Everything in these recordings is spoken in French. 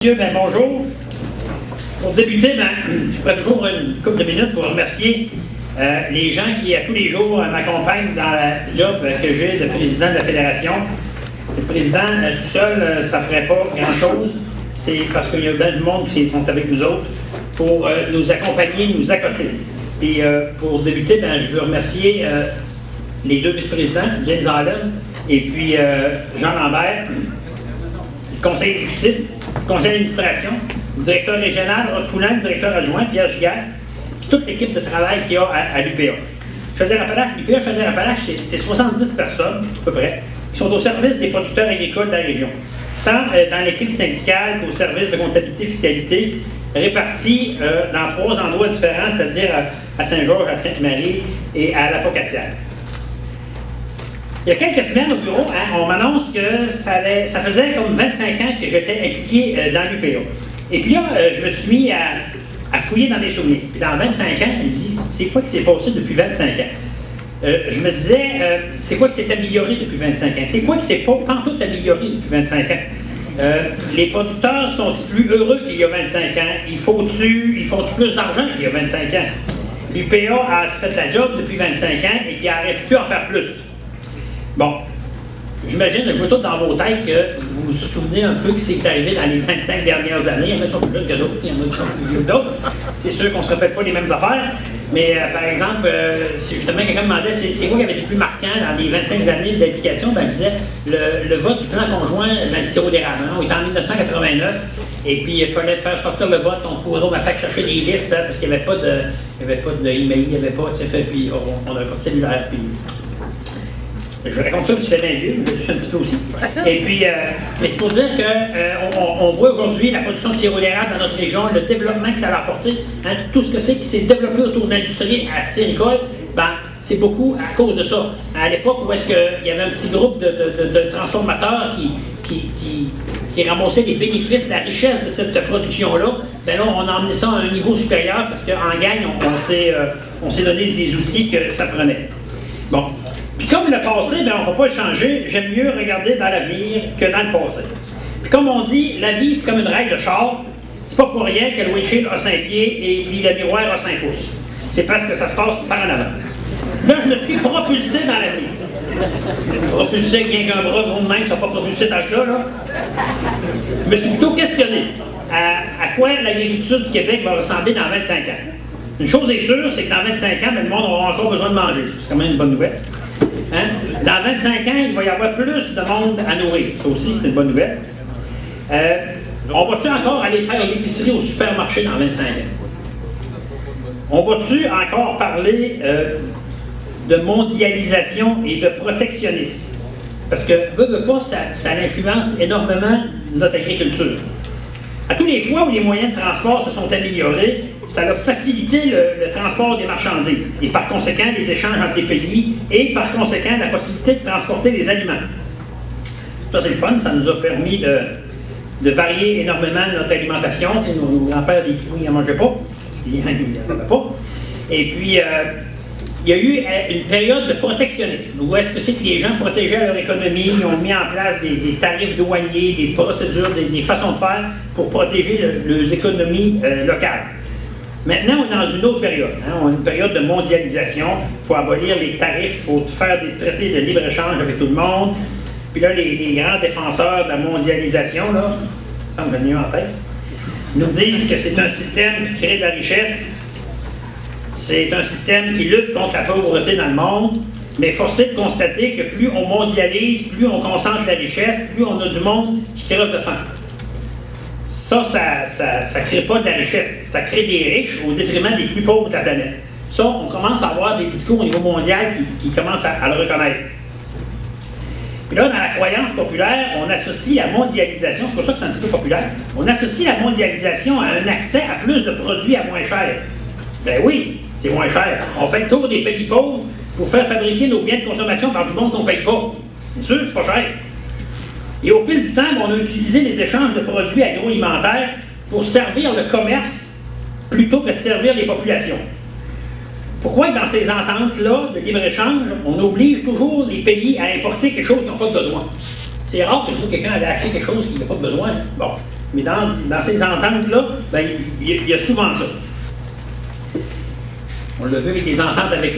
Monsieur, bonjour. Pour débuter, je prends toujours une couple de minutes pour remercier les gens qui, à tous les jours, m'accompagnent dans le job que j'ai de président de la Fédération. Le président, tout seul, ça ne ferait pas grand-chose. C'est parce qu'il y a bien du monde qui sont avec nous autres pour nous accompagner, nous accoter. Et pour débuter, je veux remercier les deux vice-présidents, James Allen et puis Jean Lambert, conseil exécutif, conseil d'administration, directeur régional, Rod Poulin, directeur adjoint, Pierre Giguère, puis toute l'équipe de travail qu'il y a à l'UPA. L'UPA Chaudière-Appalaches, c'est 70 personnes, à peu près, qui sont au service des producteurs agricoles de la région, tant dans l'équipe syndicale qu'au service de comptabilité et fiscalité, répartis dans 3 endroits différents, c'est-à-dire à Saint-Georges, à Sainte-Marie et à la Pocatière. Il y a quelques semaines au bureau, on m'annonce que ça faisait comme 25 ans que j'étais impliqué dans l'UPA. Et puis là, je me suis mis à fouiller dans mes souvenirs. Puis dans 25 ans, il dit, c'est quoi qui s'est passé depuis 25 ans? Je me disais, c'est quoi qui s'est amélioré depuis 25 ans? C'est quoi qui s'est pas tout amélioré depuis 25 ans? Les producteurs sont-ils plus heureux qu'il y a 25 ans? Ils font-ils plus d'argent qu'il y a 25 ans? L'UPA a fait la job depuis 25 ans et puis arrête plus en faire plus. Bon, j'imagine, je vois tout dans vos têtes que vous vous souvenez un peu de ce qui est arrivé dans les 25 dernières années. Il y en a qui sont plus jeunes que d'autres, il y en a qui sont plus vieux que d'autres. C'est sûr qu'on ne se répète pas les mêmes affaires. Mais par exemple, si justement quelqu'un me demandait c'est quoi qui avait été plus marquant dans les 25 années d'application, je disais le vote du plan conjoint dans le sirop d'érable. On était en 1989 et puis il fallait faire sortir le vote. On courait au MAPAC chercher des listes parce qu'il n'y avait pas d'email, il n'y avait pas, tu sais, puis on avait pas de cellulaire. Puis, je raconte ça, puis je fais bien vieux, je suis un petit peu aussi. Et puis, mais c'est pour dire qu'on voit aujourd'hui la production de sirop d'érable dans notre région, le développement que ça a apporté, tout ce que c'est qui s'est développé autour de l'industrie acéricole, c'est beaucoup à cause de ça. À l'époque où est-ce qu'il y avait un petit groupe de transformateurs qui ramassaient les bénéfices, la richesse de cette production-là, là, on a emmené ça à un niveau supérieur parce qu'en gagne, on s'est donné des outils que ça prenait. Bon. Puis comme le passé, on ne peut pas le changer, j'aime mieux regarder dans l'avenir que dans le passé. Puis comme on dit, la vie c'est comme une règle de char, c'est pas pour rien que le windshield a 5 pieds et puis le miroir a 5 pouces. C'est parce que ça se passe par en avant. Là, je me suis propulsé dans l'avenir. Propulsé rien qu'un bras gros de même, ça n'a pas propulsé tant que ça, là. Je me suis plutôt questionné à quoi l'agriculture du Québec va ressembler dans 25 ans. Une chose est sûre, c'est que dans 25 ans, le monde aura encore besoin de manger. C'est quand même une bonne nouvelle. Dans 25 ans, il va y avoir plus de monde à nourrir. Ça aussi, c'est une bonne nouvelle. On va-tu encore aller faire l'épicerie au supermarché dans 25 ans? On va-tu encore parler de mondialisation et de protectionnisme? Parce que, veut pas, ça influence énormément notre agriculture. À tous les fois où les moyens de transport se sont améliorés, ça a facilité le transport des marchandises et par conséquent les échanges entre les pays et par conséquent la possibilité de transporter des aliments. Ça c'est le fun, ça nous a permis de varier énormément notre alimentation. Nos grands-pères des fruits, ils n'en mangeaient pas, parce qu'ils n'en avaient pas. Et puis, il y a eu une période de protectionnisme, où est-ce que c'est que les gens protégeaient leur économie, ils ont mis en place des tarifs douaniers, des procédures, des façons de faire pour protéger leurs économies locales. Maintenant, on est dans une autre période. On a une période de mondialisation, il faut abolir les tarifs, il faut faire des traités de libre-échange avec tout le monde. Puis là, les grands défenseurs de la mondialisation, là, ça me vient en tête, nous disent que c'est un système qui crée de la richesse. C'est un système qui lutte contre la pauvreté dans le monde, mais force est de constater que plus on mondialise, plus on concentre la richesse, plus on a du monde qui crève de faim. Ça ne crée pas de la richesse, ça crée des riches au détriment des plus pauvres de la planète. Ça, on commence à avoir des discours au niveau mondial qui commencent à le reconnaître. Puis là, dans la croyance populaire, on associe la mondialisation, c'est pour ça que c'est un petit peu populaire, on associe la mondialisation à un accès à plus de produits à moins cher. Ben oui, c'est moins cher. On fait le tour des pays pauvres pour faire fabriquer nos biens de consommation par du monde qu'on ne paye pas. Bien sûr, c'est pas cher. Et au fil du temps, on a utilisé les échanges de produits agroalimentaires pour servir le commerce plutôt que de servir les populations. Pourquoi dans ces ententes-là de libre-échange, on oblige toujours les pays à importer quelque chose qu'ils n'ont pas besoin? C'est rare que quelqu'un allait acheter quelque chose qu'il n'a pas besoin. Bon, Mais dans ces ententes-là, ben, il y a souvent ça. On l'a vu avec les ententes avec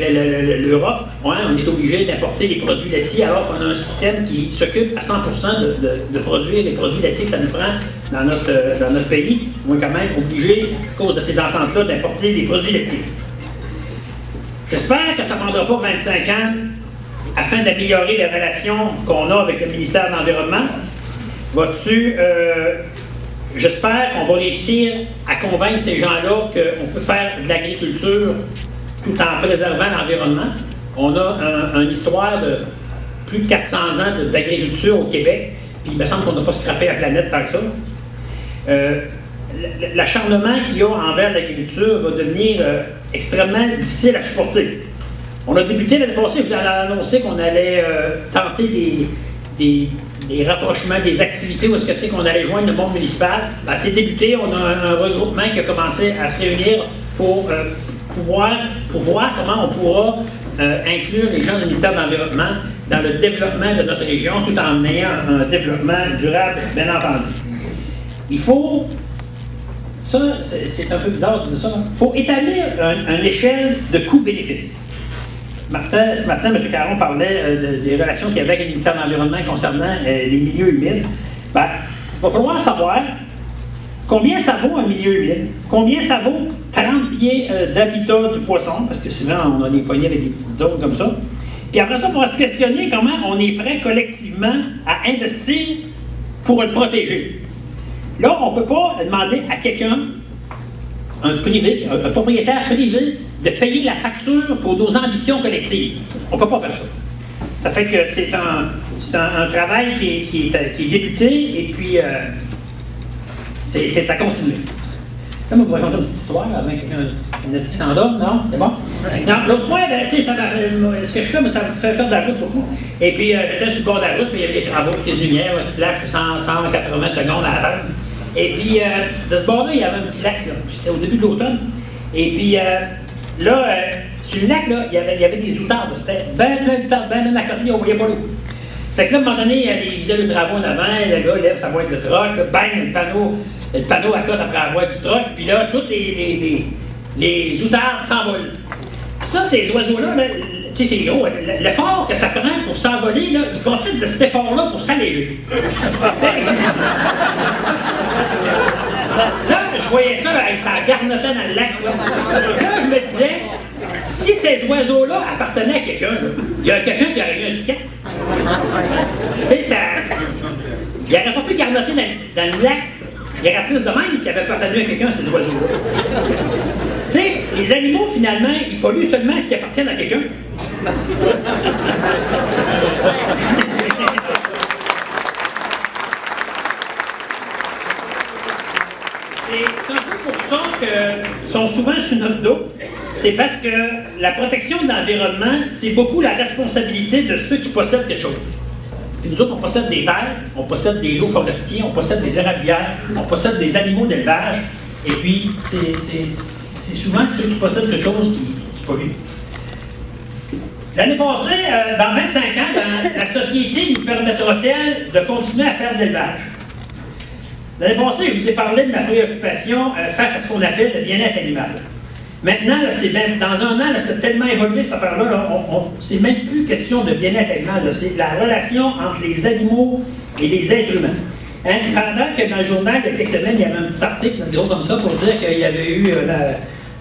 l'Europe, on est obligé d'importer les produits laitiers alors qu'on a un système qui s'occupe à 100% de produire les produits laitiers que ça nous prend dans notre pays. On est quand même obligé, à cause de ces ententes-là, d'importer les produits laitiers. J'espère que ça ne prendra pas 25 ans afin d'améliorer les relations qu'on a avec le ministère de l'Environnement. J'espère qu'on va réussir à convaincre ces gens-là qu'on peut faire de l'agriculture tout en préservant l'environnement. On a une histoire de plus de 400 ans d'agriculture au Québec, puis il me semble qu'on n'a pas scrappé la planète tant que ça. L'acharnement qu'il y a envers l'agriculture va devenir extrêmement difficile à supporter. On a débuté l'année passée, vous avez annoncé qu'on allait tenter des rapprochements, des activités où est-ce que c'est qu'on allait joindre le monde municipal. Ben, c'est débuté, on a un regroupement qui a commencé à se réunir pour voir comment on pourra inclure les gens du ministère de l'Environnement dans le développement de notre région, tout en ayant un développement durable, bien entendu. Il faut, ça c'est un peu bizarre de dire ça, il faut établir une échelle de coût-bénéfice. Ce matin, M. Caron parlait des relations qu'il y avait avec le ministère de l'Environnement concernant les milieux humides. Ben, il va falloir savoir combien ça vaut un milieu humide, combien ça vaut 30 pieds d'habitat du poisson, parce que souvent on a des poignées avec des petites zones comme ça. Puis après ça, on va se questionner comment on est prêt collectivement à investir pour le protéger. Là, on ne peut pas demander à quelqu'un, un propriétaire privé, de payer la facture pour nos ambitions collectives. On ne peut pas faire ça. Ça fait que c'est un travail qui est débuté et puis c'est à continuer. Là, moi, je vais raconter une petite histoire avec une petite s'endorme, non? C'est bon? Non, l'autre fois, tu sais, ce que je fais, ça me fait faire de la route beaucoup. Et puis, j'étais sur le bord de la route, puis il y avait des travaux, des lumières, qui flashent 180 secondes à la terre. Et puis, de ce bord-là, il y avait un petit lac, là. C'était au début de l'automne. Et puis, là, sur le lac, là, il y avait des outardes. C'était bien plein de temps, bien à côté, on ne voyait pas l'eau. Fait que là, à un moment donné, il faisait le travaux en avant, le gars lève sa boîte de troc, là, bang, le panneau à côte après la boîte du troc, puis là, toutes les outardes s'envolent. Ça, ces oiseaux-là, là, tu sais, c'est gros. L'effort que ça prend pour s'envoler, là, ils profitent de cet effort-là pour s'alléger. Là, je voyais ça, ça garnotait dans le lac. Là, je me disais, si ces oiseaux-là appartenaient à quelqu'un, il y a quelqu'un qui aurait eu un ticket. Il n'aurait pas pu garnoter dans le lac gratis de même s'il avait appartenu à quelqu'un, ces oiseaux-là. Tu sais, les animaux, finalement, ils polluent seulement s'ils appartiennent à quelqu'un. C'est un peu pour ça qu'ils sont souvent sur notre dos. C'est parce que la protection de l'environnement, c'est beaucoup la responsabilité de ceux qui possèdent quelque chose. Puis nous autres, on possède des terres, on possède des lots forestiers, on possède des érablières, on possède des animaux d'élevage. Et puis, c'est souvent ceux qui possèdent quelque chose qui polluent. L'année passée, dans 25 ans, la société nous permettra-t-elle de continuer à faire de l'élevage? L'année passée, je vous ai parlé de ma préoccupation face à ce qu'on appelle le bien-être animal. Maintenant, dans un an, c'est tellement évolué cette affaire-là, c'est même plus question de bien-être animal, c'est la relation entre les animaux et les êtres humains. Hein? Pendant que dans le journal, il y a quelques semaines, il y avait un petit article, gros comme ça, pour dire qu'il y avait eu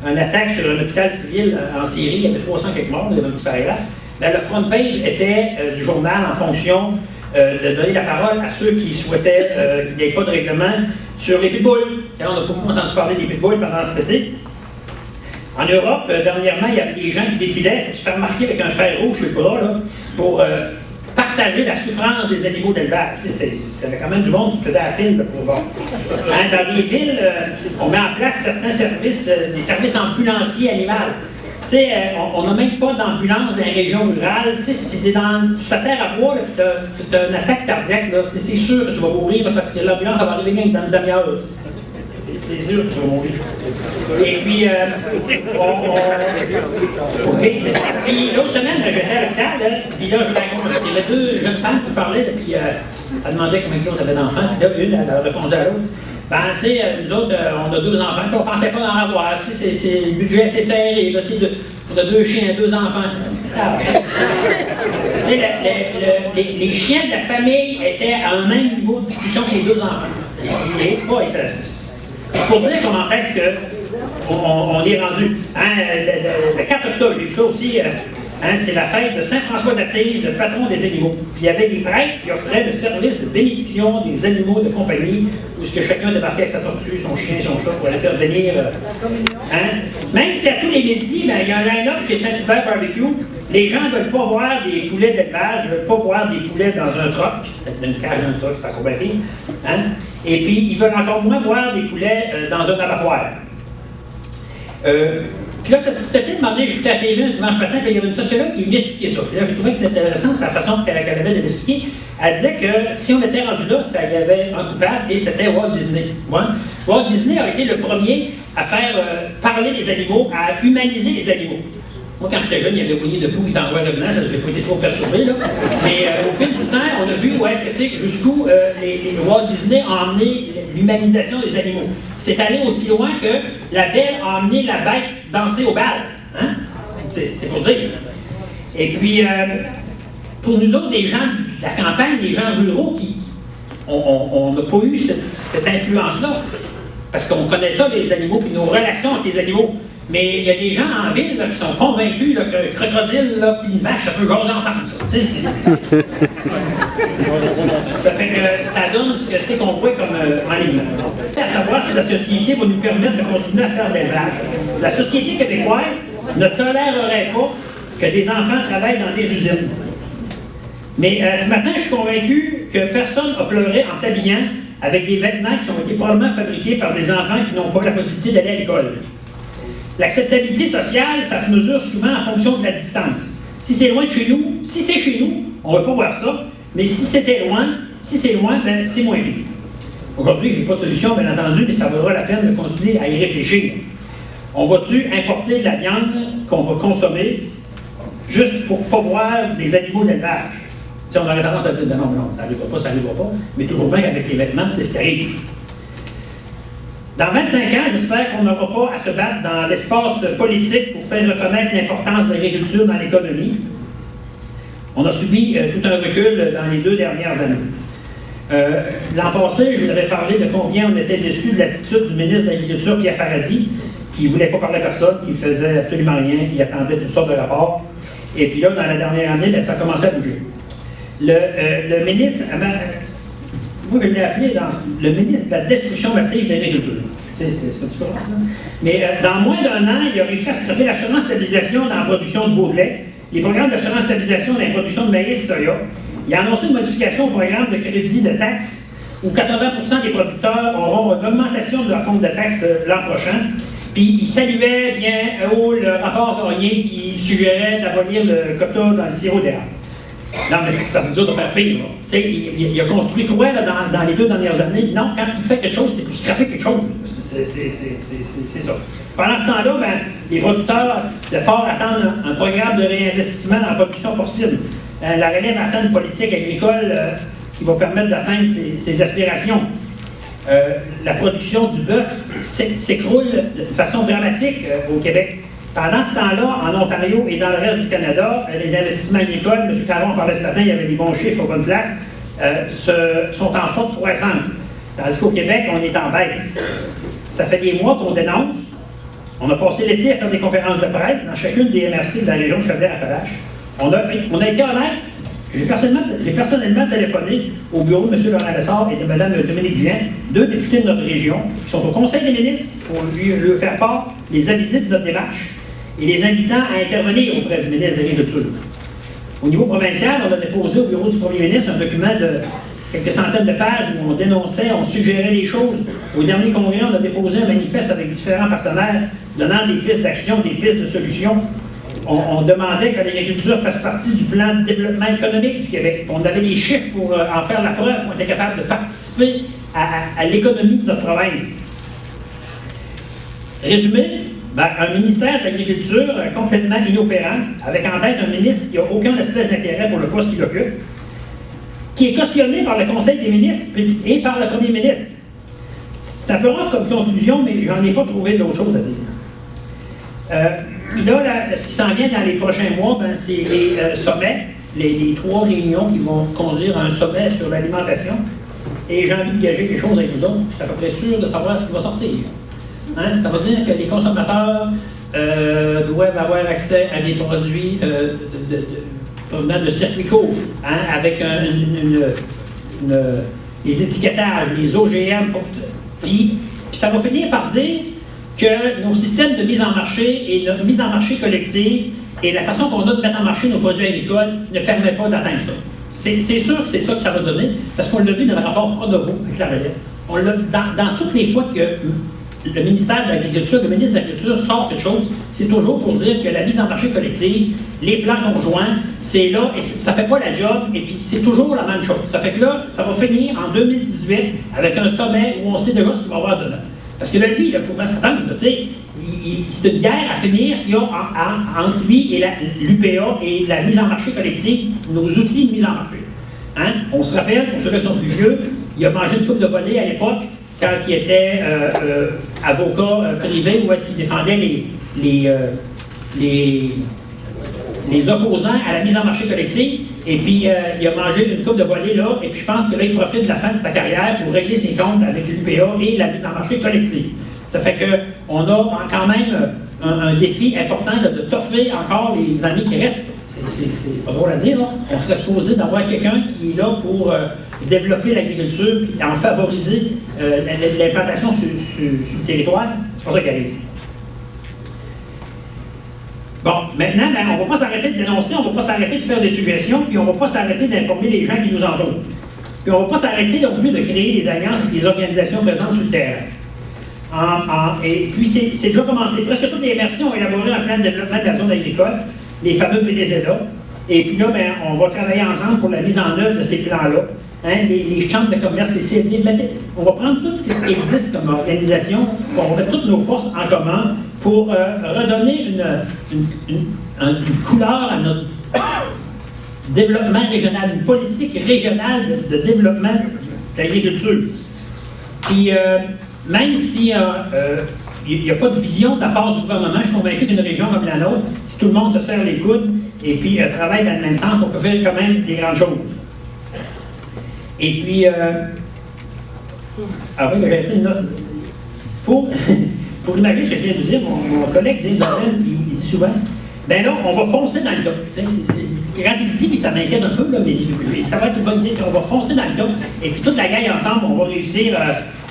une attaque sur un hôpital civil en Syrie, il y avait 300 quelques morts, il y avait un petit paragraphe. Ben, le front page était du journal en fonction de donner la parole à ceux qui souhaitaient qu'il n'y ait pas de règlement sur les pitbulls. On a beaucoup entendu parler des pitbulls pendant cet été. En Europe, dernièrement, il y avait des gens qui défilaient pour se faire marquer avec un fer rouge sur le bras là, pour partager la souffrance des animaux d'élevage. C'était quand même du monde qui faisait la file là, pour voir. Hein, dans les villes, on met en place certains services, des services ambulanciers animaux. Tu sais, on n'a même pas d'ambulance dans les régions rurales. Tu sais, si tu es sur ta terre à bois, tu as une attaque cardiaque, c'est sûr que tu vas mourir là, parce que l'ambulance va arriver dans une demi-heure. C'est sûr que tu vas mourir. Et puis, oui. Puis l'autre semaine, j'étais à l'hôpital, puis là, il y avait deux jeunes femmes qui parlaient, puis elles demandaient combien de jours j'avais d'enfants, puis là, une, elle a répondu à l'autre. Ben, tu sais, nous autres, on a 2 enfants, puis on pensait pas en avoir. Tu sais, le budget assez serré, là, tu sais, on a 2 chiens, 2 enfants. Ah, ouais. Tu sais, les chiens de la famille étaient à un même niveau de discussion que les 2 enfants. C'est pour dire comment est-ce qu'on est rendu. Hein, le 4 octobre, j'ai vu ça aussi. Hein, c'est la fête de Saint-François d'Assise, le patron des animaux. Puis il y avait des prêtres qui offraient le service de bénédiction des animaux de compagnie, où ce que chacun débarquait avec sa tortue, son chien, son chat, pour aller faire venir. Hein. Même si à tous les midis, ben, il y a un line-up chez Saint-Hubert Barbecue, les gens ne veulent pas voir des poulets d'élevage, ne veulent pas voir des poulets dans un troc, dans une cage d'un troc, c'est encore bien pire. Hein. Et puis, ils veulent encore moins voir des poulets dans un abattoir. Puis là, cette année, demandé, j'écoutais à la TV un dimanche matin, puis il y avait une sociologue qui m'expliquait ça. Puis là, j'ai trouvé que c'était intéressant, sa façon qu'elle avait de l'expliquer. Elle disait que si on était rendu là, il y avait un coupable, et c'était Walt Disney. Ouais. Walt Disney a été le premier à faire parler des animaux, à humaniser les animaux. Moi, quand j'étais jeune, il y avait Winnie the Pooh qui était en noir et blanc, ça n'avait pas été trop perturbé, là. Mais au fil du temps, on a vu où est-ce que c'est, jusqu'où les Walt Disney a emmené l'humanisation des animaux. C'est allé aussi loin que la belle a emmené la bête danser au bal. Hein? C'est pour dire. Et puis, pour nous autres, les gens de la campagne, les gens ruraux, on n'a pas eu cette influence-là. Parce qu'on connaît ça, les animaux, puis nos relations avec les animaux. Mais il y a des gens en ville là, qui sont convaincus là, qu'un crocodile et une vache, ça peut jaser ensemble. Ça fait que ça donne ce que c'est qu'on voit comme aliment. À savoir si la société va nous permettre de continuer à faire de l'élevage. La société québécoise ne tolérerait pas que des enfants travaillent dans des usines. Mais ce matin, je suis convaincu que personne n'a pleuré en s'habillant avec des vêtements qui ont été probablement fabriqués par des enfants qui n'ont pas la possibilité d'aller à l'école. L'acceptabilité sociale, ça se mesure souvent en fonction de la distance. Si c'est loin de chez nous, si c'est chez nous, on ne va pas voir ça, mais si c'est loin, ben, c'est moins pire. Aujourd'hui, je n'ai pas de solution, bien entendu, mais ça vaudra la peine de continuer à y réfléchir. On va-tu importer de la viande qu'on va consommer juste pour ne pas voir des animaux d'élevage? Si on aurait tendance à dire non, ça n'arrivera pas, mais toujours bien qu'avec les vêtements, c'est ce qui arrive. Dans 25 ans, j'espère qu'on n'aura pas à se battre dans l'espace politique pour faire reconnaître l'importance de l'agriculture dans l'économie. On a subi tout un recul dans les 2 dernières années. L'an passé, je vous avais parlé de combien on était déçus de l'attitude du ministre de l'Agriculture, Pierre Paradis, qui ne voulait pas parler à personne, qui faisait absolument rien, qui attendait toutes sortes de rapports. Et puis là, dans la dernière année, bien, ça a commencé à bouger. Le ministre, moi je l'ai appelé le ministre de la destruction massive de l'agriculture. C'est un petit peu grave, mais dans moins d'1 an, il a réussi à scraper l'assurance stabilisation dans la production de veaux de lait, les programmes d'assurance stabilisation dans la production de maïs soya. Il a annoncé une modification au programme de crédit de taxes où 80% des producteurs auront une augmentation de leur compte de taxes l'an prochain. Puis il saluait bien haut le rapport Gagné qui suggérait d'abolir le quota dans le sirop d'érable. Non, mais ça se dit de faire pire. Tu sais, il a construit quoi là, dans les 2 dernières années? Non, quand il fait quelque chose, c'est pour scraper quelque chose. C'est ça. Pendant ce temps-là, ben, les producteurs de porc attendent un programme de réinvestissement dans la production porcine. La relève attend une politique agricole qui va permettre d'atteindre ses aspirations. La production du bœuf s'écroule de façon dramatique au Québec. Pendant ce temps-là, en Ontario et dans le reste du Canada, les investissements agricoles, M. Caron en parlait ce matin, il y avait des bons chiffres aux bonnes places, sont en forte croissance. Tandis qu'au Québec, on est en baisse. Ça fait des mois qu'on dénonce. On a passé l'été à faire des conférences de presse dans chacune des MRC de la région de Chaudière-Appalaches. On a été honnête. J'ai personnellement téléphoné au bureau de M. Laurent Lessard et de Mme Dominique Vien, 2 députés de notre région, qui sont au Conseil des ministres pour lui faire part des avisés de notre démarche et les invitant à intervenir auprès du ministre de l'Agriculture. Au niveau provincial, on a déposé au bureau du premier ministre un document de quelques centaines de pages où on dénonçait, on suggérait les choses. Au dernier congrès, on a déposé un manifeste avec différents partenaires donnant des pistes d'action, des pistes de solutions. On demandait que l'agriculture fasse partie du plan de développement économique du Québec. On avait des chiffres pour en faire la preuve, on était capable de participer à l'économie de notre province. Résumé, ben, un ministère de l'Agriculture complètement inopérant, avec en tête un ministre qui n'a aucun espèce d'intérêt pour le poste qu'il occupe, qui est cautionné par le Conseil des ministres et par le premier ministre. C'est C'est un peu rough comme conclusion, mais j'en ai pas trouvé d'autres choses à dire. Puis là, ce qui s'en vient dans les prochains mois, ben, c'est les sommets, les 3 réunions qui vont conduire à un sommet sur l'alimentation. Et j'ai envie de gager quelque chose avec vous autres. Je suis à peu près sûr de savoir ce qui va sortir. Hein? Ça veut dire que les consommateurs doivent avoir accès à des produits provenant de circuits courts, hein? Avec les étiquetages, les OGM. Puis ça va finir par dire que nos systèmes de mise en marché et notre mise en marché collective et la façon qu'on a de mettre en marché nos produits agricoles ne permet pas d'atteindre ça. C'est sûr que c'est ça que ça va donner, parce qu'on l'a vu dans le rapport Pronovo avec la relève. On l'a dans toutes les fois que le ministère de l'Agriculture, le ministre de l'Agriculture sort quelque chose, c'est toujours pour dire que la mise en marché collective, les plans conjoints, c'est là, et ça ne fait pas la job, et puis c'est toujours la même chose. Ça fait que là, ça va finir en 2018 avec un sommet où on sait déjà ce qu'il va y avoir dedans. Parce que là, lui, il faut bien s'attendre, tu sais, c'est une guerre à finir qu'il y a entre lui et l'UPA et la mise en marché collective, nos outils de mise en marché. Hein? On se rappelle, pour ceux qui sont plus vieux, il a mangé une coupe de volée à l'époque, quand il était avocat privé, où est-ce qu'il défendait les opposants à la mise en marché collective. Et puis, il a mangé une coupe de volée là, et puis je pense que là, il profite de la fin de sa carrière pour régler ses comptes avec l'UPA et la mise en marché collective. Ça fait qu'on a quand même un défi important de toffer encore les années qui restent. C'est pas drôle à dire, là. On serait supposé d'avoir quelqu'un qui est là pour développer l'agriculture et en favoriser l'implantation sur le territoire. C'est pas ça qui arrive. Bon, maintenant, ben, on ne va pas s'arrêter de dénoncer, on ne va pas s'arrêter de faire des suggestions, puis on ne va pas s'arrêter d'informer les gens qui nous entourent. Puis on ne va pas s'arrêter non plus de créer des alliances avec les organisations présentes sur le terrain. Et puis, c'est déjà commencé. Presque toutes les MRC ont élaboré un plan de développement de la zone agricole, les fameux PDZA. Et puis là, ben, on va travailler ensemble pour la mise en œuvre de ces plans-là. Hein, les chambres de commerce, les CFD, on va prendre tout ce qui existe comme organisation, on va mettre toutes nos forces en commun pour redonner une couleur à notre développement régional, une politique régionale de développement de l'agriculture. Puis, même si il n'y a pas de vision de la part du gouvernement, je suis convaincu qu'une région comme la nôtre, si tout le monde se serre les coudes et puis travaille dans le même sens, on peut faire quand même des grandes choses. Et puis, alors oui, j'avais pris une note. Pour imaginer ce que je viens de dire, mon collègue James Allen, il dit souvent, ben là, on va foncer dans le tas. Quand il dit, puis ça m'inquiète un peu, là, mais ça va être une bonne idée, on va foncer dans le tas, et puis toute la gang ensemble, on va réussir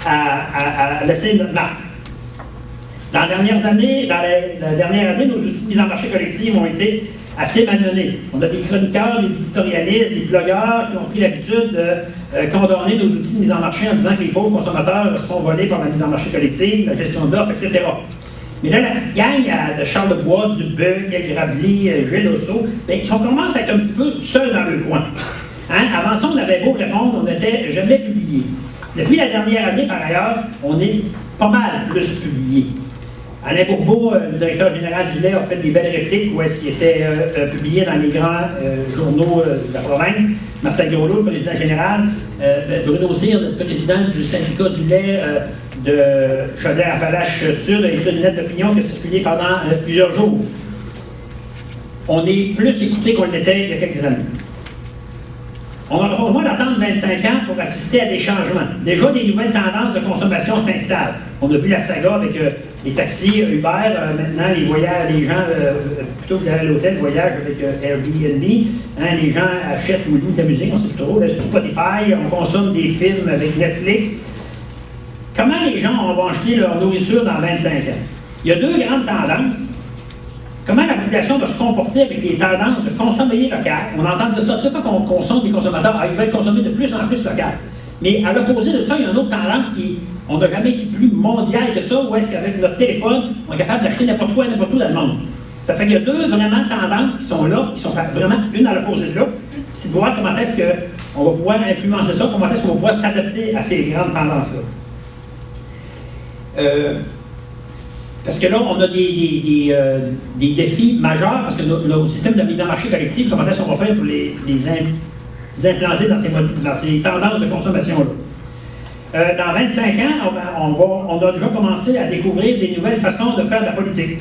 à laisser notre marque. Dans la dernière année, nos outils de mise en marché collective ont été assez malmenés. On a des chroniqueurs, des éditorialistes, des blogueurs qui ont pris l'habitude de condamner nos outils de mise en marché en disant que les pauvres consommateurs se font voler par la mise en marché collective, la gestion d'offres, etc. Mais là, la petite gang de Charlebois, Dubuc, Grably, Gilles Osso, ben, ils commencent à être un petit peu seuls dans le coin. Hein? Avant ça, on avait beau répondre, on n'était jamais publié. Depuis la dernière année, par ailleurs, on est pas mal plus publié. Alain Bourbeau, le directeur général du lait, a fait des belles répliques où est-ce qu'il était publié dans les grands journaux de la province. Marcel Groslo, le président général, Bruno Cyr, le président du syndicat du lait de Chaudière-Appalaches-Sud, a écrit une lettre d'opinion qui a circulé pendant plusieurs jours. On est plus écouté qu'on l'était il y a quelques années. On a besoin d'attendre 25 ans pour assister à des changements. Déjà, des nouvelles tendances de consommation s'installent. On a vu la saga avec les taxis, Uber, maintenant les gens, plutôt que d'aller à l'hôtel, voyagent avec Airbnb. Hein, les gens achètent ou louent de la musique, on ne sait plus trop, là, sur Spotify, on consomme des films avec Netflix. Comment les gens vont acheter leur nourriture dans 25 ans? Il y a deux grandes tendances. Comment la population va se comporter avec les tendances de consommer local? On entend dire ça, toute fois qu'on consomme des consommateurs, ils veulent consommer de plus en plus local. Mais à l'opposé de ça, il y a une autre tendance on n'a jamais été plus mondiale que ça, où est-ce qu'avec notre téléphone, on est capable d'acheter n'importe quoi, n'importe où dans le monde. Ça fait qu'il y a deux vraiment tendances qui sont là, qui sont vraiment une à l'opposé de l'autre. C'est de voir comment est-ce qu'on va pouvoir influencer ça, comment est-ce qu'on va pouvoir s'adapter à ces grandes tendances-là. Parce que là, on a des défis majeurs, parce que nos systèmes de mise en marché collective, comment est-ce qu'on va faire pour les implanter dans ces tendances de consommation-là. Dans 25 ans, on a déjà commencé à découvrir des nouvelles façons de faire de la politique.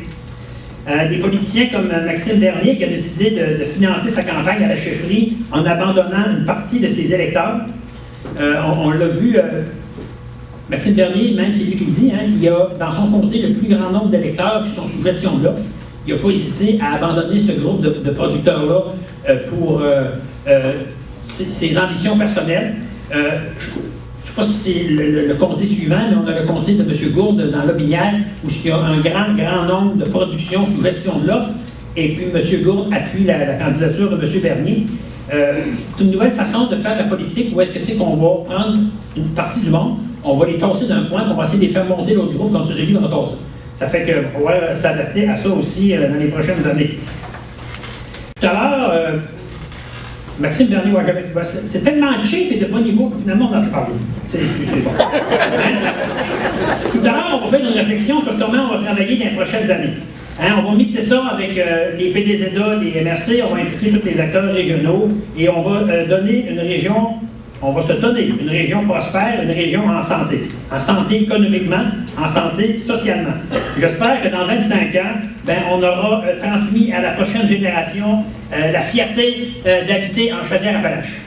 Des politiciens comme Maxime Bernier qui a décidé de financer sa campagne à la chefferie en abandonnant une partie de ses électeurs. On l'a vu, Maxime Bernier, même c'est lui qui le dit, hein, il y a dans son comté le plus grand nombre d'électeurs qui sont sous gestion de l'offre. Il n'a pas hésité à abandonner ce groupe de producteurs-là pour ses ambitions personnelles. Je ne sais pas si c'est le comté suivant, mais on a le comté de M. Gourde dans Lobinière, où il y a un grand nombre de productions sous gestion de l'offre, et puis M. Gourde appuie la candidature de M. Bernier. C'est une nouvelle façon de faire de la politique, où est-ce que c'est qu'on va prendre une partie du monde, on va les tasser d'un coin, on va essayer de les faire monter l'autre groupe comme celui qu'on a tassé. Ça fait qu'il va falloir s'adapter à ça aussi dans les prochaines années. Tout à l'heure, Maxime Bernier n'a jamais fait. C'est tellement cheap et de bon niveau que finalement on en s'est parlé. C'est bon. Tout à l'heure, on va faire une réflexion sur comment on va travailler dans les prochaines années. Hein, on va mixer ça avec les PDZA, les MRC, on va impliquer tous les acteurs régionaux et on va donner une région, on va se donner une région prospère, une région en santé économiquement, en santé socialement. J'espère que dans 25 ans, on aura transmis à la prochaine génération la fierté d'habiter en Chaudière-Appalaches.